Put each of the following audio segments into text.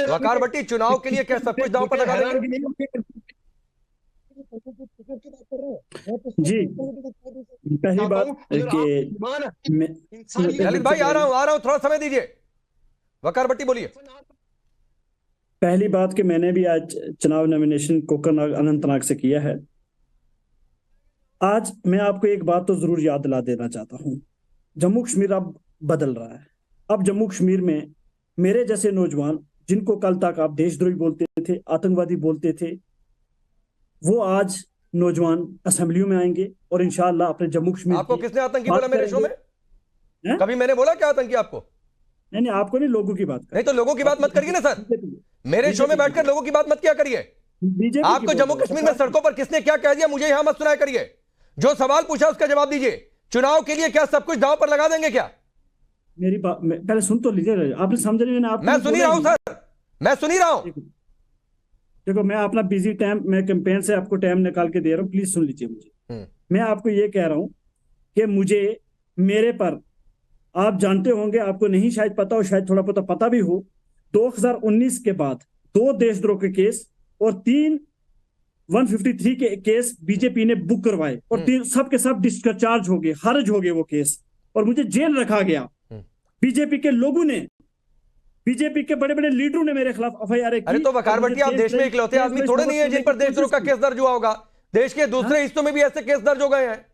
वकार भट्टी, चुनाव के लिए क्या सब कुछ दांव पर लगा देंगे? जी, पहली बात ललित भाई आ रहा हूं, थोड़ा समय दीजिए। वकार भट्टी बोलिए। पहली बात कि मैंने भी आज चुनाव नॉमिनेशन कोकरनाग अनंतनाग से किया है। आज मैं आपको एक बात तो जरूर याद दिला देना चाहता हूं, जम्मू कश्मीर अब बदल रहा है। अब जम्मू कश्मीर में मेरे जैसे नौजवान, जिनको कल तक आप देशद्रोही बोलते थे, आतंकवादी बोलते थे, वो आज नौजवान असेंबलियों में आएंगे और इंशाअल्लाह अपने जम्मू कश्मीर। आपको किसने आतंकी बोला मेरे शो में? कभी मैंने बोला क्या आतंकी आपको? नहीं, आपको नहीं, लोगों की बात कर। नहीं तो लोगों की बात मत करिए ना सर, मेरे शो में बैठकर लोगों की बात मत किया करिए। आपको जम्मू कश्मीर में सड़कों पर किसने क्या कह दिया मुझे यहां मत सुनाया करिए। जो सवाल पूछा उसका जवाब दीजिए। चुनाव के लिए क्या सब कुछ दांव पर लगा देंगे क्या? मेरी बात पहले सुन तो लीजिए, आपने समझा नहीं। मैं सुन ही रहा हूं सर, मैं सुन ही रहा हूं। देखो, मैं अपना बिजी टाइम, मैं कैंपेन से आपको टाइम निकाल के दे रहा हूं, प्लीज सुन लीजिए मुझे। मैं आपको ये कह रहा हूं कि मुझे, मेरे पर, आप जानते होंगे, आपको नहीं शायद पता हो, शायद थोड़ा पता भी हो, 2019 के बाद 2 देशद्रोह के केस और 3 153 के केस बीजेपी ने बुक करवाए और 3 सब के सब डिस्चार्ज हो गए, खारिज हो गए वो केस, और मुझे जेल रखा गया। बीजेपी के लोगों ने, बीजेपी के बड़े बड़े लीडरों ने मेरे खिलाफ एफआईआर की। अरे तो वकार भट्टी, आप देश में इकलौते आदमी थोड़े नहीं है जिन पर देशद्रोह का केस दर्ज हुआ होगा। देश के दूसरे हिस्सों में भी ऐसे केस दर्ज हो गए हैं,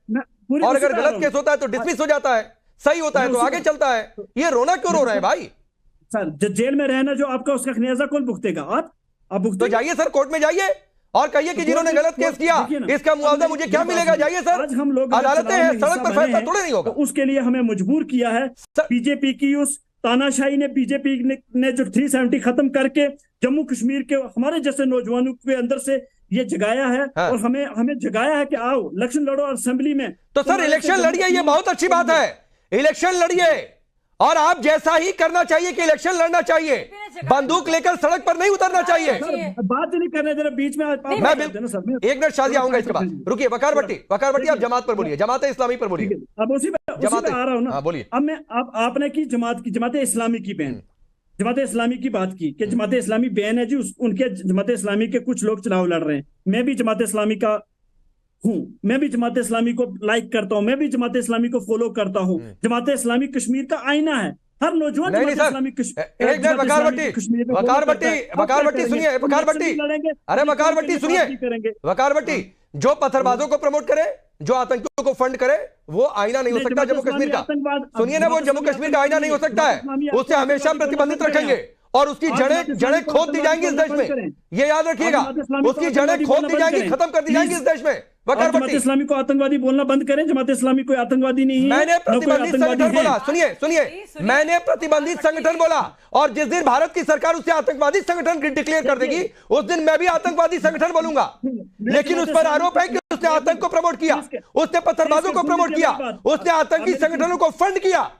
और अगर गलत केस होता है तो डिसमिस हो जाता है, सही होता है तो आगे चलता है। ये रोना क्यों रो रहे हैं भाई? सर, जेल में रहना जो आपका, उसका खमियाजा कौन भुगतेगा? आप भुगतेगा। तो जाइए सर, कोर्ट में जाइए और कहिए कि जिन्होंने गलत केस किया इसका मुआवजा मुझे क्या मिलेगा। जाइए सर, आज हम लोग अदालतें हैं, सड़क पर फैसला थोड़े नहीं होगा। उसके लिए हमें मजबूर किया है बीजेपी की उस तानाशाही ने। बीजेपी ने जो 370 खत्म करके जम्मू कश्मीर के हमारे जैसे नौजवानों के अंदर से ये जगाया है। हाँ। और हमें जगाया है कि आओ इलेक्शन लड़ो असेंबली में। तो सर इलेक्शन लड़िए, ये बहुत अच्छी बात है, इलेक्शन लड़िए, और आप जैसा ही करना चाहिए कि इलेक्शन लड़ना चाहिए, बंदूक लेकर सड़क पर नहीं उतरना चाहिए। बात नहीं करने देना बीच में। मैं एक मिनट शादी आऊंगा इसके बाद, रुकिए। वकार भट्टी आप जमात पर बोलिए, जमात इस्लामी पर बोलिए। अब उसी पे आ रहा हूं ना, बोलिए। अब आपने की जमात इस्लामी की बैन, जमात इस्लामी की बात की कि जमात इस्लामी बैन है जी, उनके जमात इस्लामी के कुछ लोग चुनाव लड़ रहे हैं। मैं भी जमात इस्लामी का हूं, मैं भी जमात इस्लामी को लाइक करता हूं, मैं भी जमात इस्लामी को फॉलो करता हूं। जमात इस्लामी कश्मीर का आईना है, हर नौजवान वकार भट्टी सुनिए, अरे वकार भट्टी सुनिए, वकार भट्टी जो पत्थरबाजों को प्रमोट करे, जो आतंकियों को फंड करे, वो आईना नहीं हो सकता जम्मू कश्मीर का। सुनिए ना, वो जम्मू कश्मीर का आईना नहीं हो सकता है, उसे हमेशा प्रतिबंधित रखेंगे और उसकी जड़ें खोद दी जाएंगी इस देश में। ये याद रखिएगा, उसकी जड़ें खोद दी जाएंगी, खत्म कर दी जाएंगी इस देश में। जमात इस्लामी को आतंकवादी बोलना बंद करें। जमात इस्लामी कोई आतंकवादी नहीं है। मैंने प्रतिबंधित संगठन बोला, सुनिए, मैंने प्रतिबंधित संगठन बोला, और जिस दिन भारत की सरकार उसे आतंकवादी संगठन डिक्लेयर कर देगी उस दिन मैं भी आतंकवादी संगठन बोलूंगा। लेकिन उस पर आरोप है कि उसने आतंक को प्रमोट किया, उसने पत्थरबाजों को प्रमोट किया, उसने आतंकी संगठनों को फंड किया।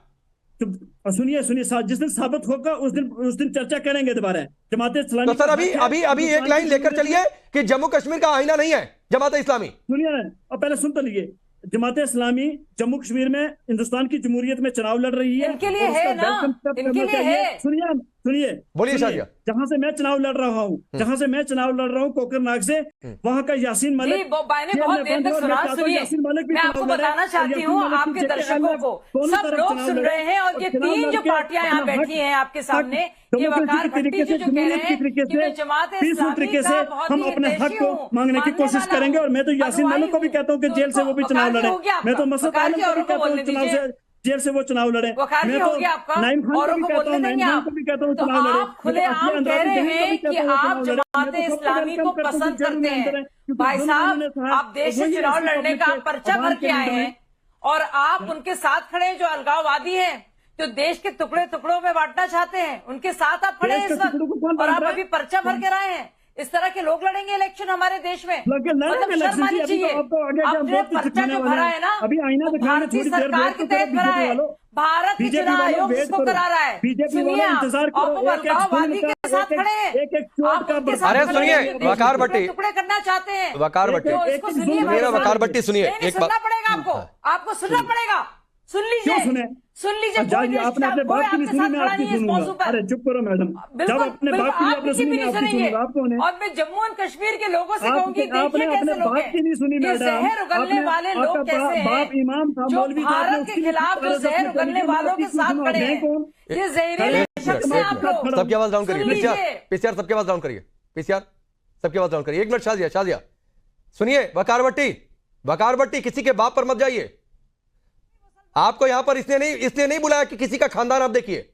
सुनिए, जिस दिन साबित होगा उस दिन चर्चा करेंगे दोबारा जमात इस्लामी। तो सर अभी एक लाइन लेकर चलिए कि जम्मू कश्मीर का आईना नहीं है जमात इस्लामी। सुनिए, और पहले सुन तो लीजिए। जमात इस्लामी जम्मू कश्मीर में हिंदुस्तान की जमहूरियत में चुनाव लड़ रही है, इनके लिए है ना, इनके लिए है। सुनिए, बोलिए शादिया। जहां से मैं चुनाव लड़ रहा हूँ, कोकरनाग से, वहां का यासीन मलिक, बहुत देर तक सुना। सुनिए, मैं आपको बताना चाहती हूँ, आपके दर्शकों को, सब लोग सुन रहे हैं, और ये 3 जो पार्टियां यहाँ बैठी हैं आपके सामने, ये वकार भट्टी जो कह रहे हैं कि मैं जमात इस्लामी का बहुत हम अपने हक को मांगने की कोशिश करेंगे। और मैं तो यासीन मलिक को भी कहता हूँ कि जेल से वो भी चुनाव लड़े। मैं तो मसद आलम को भी कहता हूँ चुनाव से, जेल से वो चुनाव लड़े। मैं तो नाइम खान को भी कहता हूँ चुनाव लड़े। खुलेआम कह रहे हैं कि आप जमात इस्लामी को पसंद करते हैं। भाई साहब, आप देश से चुनाव लड़ने का पर्चा भर के आए हैं, और आप उनके साथ खड़े हैं जो अलगाववादी हैं, जो देश के टुकड़े टुकड़ों में बांटना चाहते हैं, उनके साथ आप खड़े हैं इस वक्त, और आप अभी पर्चा भर के रहे हैं। इस तरह के लोग लड़ेंगे इलेक्शन हमारे देश में, मतलब शर्म आनी चाहिए। आपने पर्चा जो भरा है ना, भारतीय सरकार के तहत भरा है, भारत चुनाव आयोग इसको करा रहा है। सुनिए, आप अलगाववादी के साथ खड़े हैं। अरे सुनिए, वकार भट्टी टुकड़े करना चाहते हैं, वकार भट्टी, इसको सुनिए, वकार भट्टी सुनिए, सुनना पड़ेगा आपको सुनना पड़ेगा। सुन लीजिए, सुन लीजिए। आपने अपने बाप की नहीं सुनी, मैं आपकी सुनूंगा। अरे चुप करो मैडम, जब अपने बाप की आपने सुनी, मैं आपकी सुनूंगा। आपको और मैं जम्मू एंड कश्मीर के लोगों से कहूंगी, आपने अपने बाप की नहीं सुनी मैडम। जहर उगलने वाले लोग कैसे हैं? बाप इमाम था, मौलवी था, भारत के खिलाफ जो जहर उगलने वालों के साथ खड़े हैं, ये जहरीले शख्स हैं आप लोग। सबकी आवाज डाउन करिए, पीसीआर सबकी आवाज डाउन करिए, पीसीआर सबकी आवाज डाउन करिए। 1 मिनट शाजिया सुनिए। वकार भट्टी किसी के बाप पर मत जाइए। आपको यहां पर इसलिए नहीं बुलाया कि किसी का खानदान आप देखिए।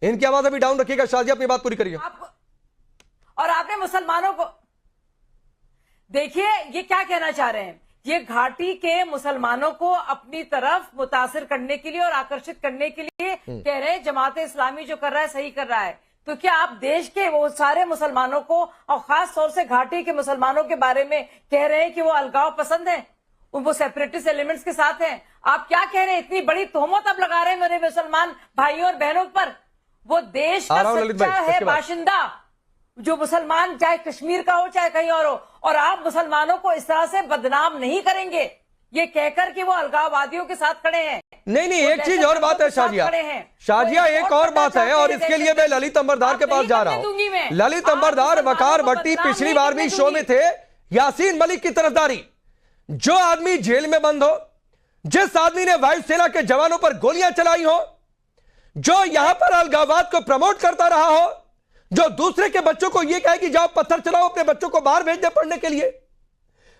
इनकी आवाज अभी डाउन रखिएगा। शाजिया अपनी बात पूरी करिए। और आपने मुसलमानों को देखिए, ये क्या कहना चाह रहे हैं? ये घाटी के मुसलमानों को अपनी तरफ मुतासिर करने के लिए और आकर्षित करने के लिए कह रहे हैं जमाते इस्लामी जो कर रहा है सही कर रहा है। तो क्या आप देश के वो सारे मुसलमानों को और खास तौर से घाटी के मुसलमानों के बारे में कह रहे हैं कि वो अलगाव पसंद है, वो सेपरेटिस्ट एलिमेंट्स के साथ हैं? आप क्या कह रहे हैं? इतनी बड़ी तोहमत आप लगा रहे हैं मेरे मुसलमान भाइयों और बहनों पर। वो देश का सच्चा है बाशिंदा जो मुसलमान, चाहे कश्मीर का हो चाहे कहीं और हो, और आप मुसलमानों को इस तरह से बदनाम नहीं करेंगे ये कहकर कि वो अलगाववादियों के साथ खड़े हैं। नहीं, एक चीज और बात है शाजिया, एक और बात है, और इसके लिए मैं ललित अंबरदार के पास जा रहा हूं। ललित अंबरदार, वकार भट्टी पिछली बार भी शो में थे। यासीन मलिक की तरफदारी, जो आदमी जेल में बंद हो, जिस आदमी ने वायुसेना के जवानों पर गोलियां चलाई हो, जो यहां पर अलगाववाद को प्रमोट करता रहा हो, जो दूसरे के बच्चों को यह कहे कि जाओ पत्थर चलाओ अपने बच्चों को बाहर भेज दे पढ़ने के लिए,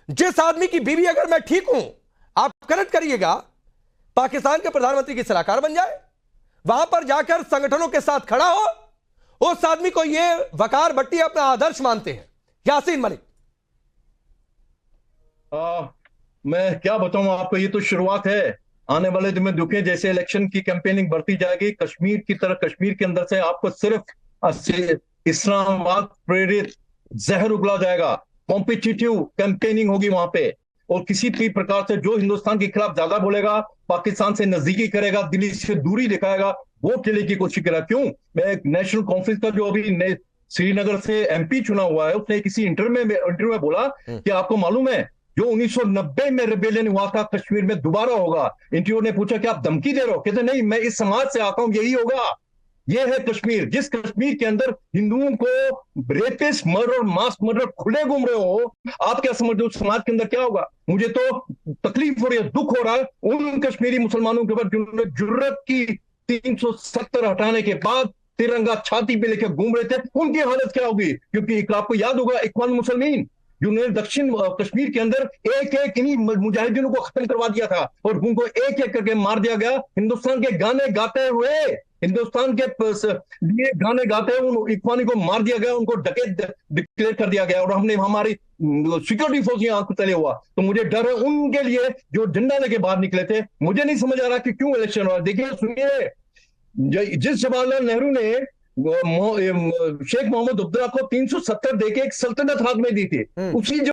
जिस आदमी की बीवी, अगर मैं ठीक हूं आप करेक्ट करिएगा, पाकिस्तान के प्रधानमंत्री की सलाहकार बन जाए, वहां पर जाकर संगठनों के साथ खड़ा हो, उस आदमी को यह वकार भट्टी अपना आदर्श मानते हैं। यासीन मलिक, मैं क्या बताऊं आपको, ये तो शुरुआत है। आने वाले दिन में दुखे जैसे इलेक्शन की कैंपेनिंग बढ़ती जाएगी। कश्मीर की तरह कश्मीर के अंदर से आपको सिर्फ इस्लामाबाद प्रेरित जहर उगला जाएगा। कॉम्पिटिटिव कैंपेनिंग होगी वहां पे, और किसी भी प्रकार से जो हिंदुस्तान के खिलाफ ज्यादा बोलेगा, पाकिस्तान से नजदीकी करेगा, दिल्ली से दूरी दिखाएगा, वो केले की कोशिश करेगा। क्यों? मैं नेशनल कॉन्फ्रेंस का जो अभी श्रीनगर से एमपी चुना हुआ है, उसने किसी इंटरव्यू में बोला कि आपको मालूम है जो 1990 में रिबेलियन हुआ था कश्मीर में दोबारा होगा। इंटरव्यू ने पूछा कि आप धमकी दे रहे हो? कहते नहीं, मैं इस समाज से आता हूं, यही होगा। ये है कश्मीर, जिस कश्मीर के अंदर हिंदुओं को रेपिस्ट, मर्डर, मास मर्डर खुले घूम रहे हो। आप क्या समझते हो समाज के अंदर क्या होगा? मुझे तो तकलीफ हो रही है, दुख हो रहा है उन कश्मीरी मुसलमानों के ऊपर जिन्होंने जुर्रत की 370 हटाने के बाद तिरंगा छाती पे लेकर घूम रहे थे। उनकी हालत क्या होगी? क्योंकि आपको याद होगा इख्वान मुसलमीन जिन्होंने दक्षिण कश्मीर के अंदर एक एक इन्हीं मुजाहिदीनों को खत्म करवा दिया था और उनको एक एक करके मार दिया गया। हिंदुस्तान के गाने गाते हुए, हिंदुस्तान के लिए गाने गाते हुए उन इख्वानी को मार दिया गया, उनको डकैत डिक्लेयर कर दिया गया, और हमने हमारी सिक्योरिटी फोर्स आंख पे तले हुआ। तो मुझे डर है उनके लिए जो झंडा लेके बाहर निकले थे। मुझे नहीं समझ आ रहा कि क्यों इलेक्शन हुआ। देखिए सुनिए, जिस जवाहरलाल नेहरू ने शेख मोहम्मद अब्दुल्ला को 370 देके एक सल्तनत हाथ में दी थी, उसी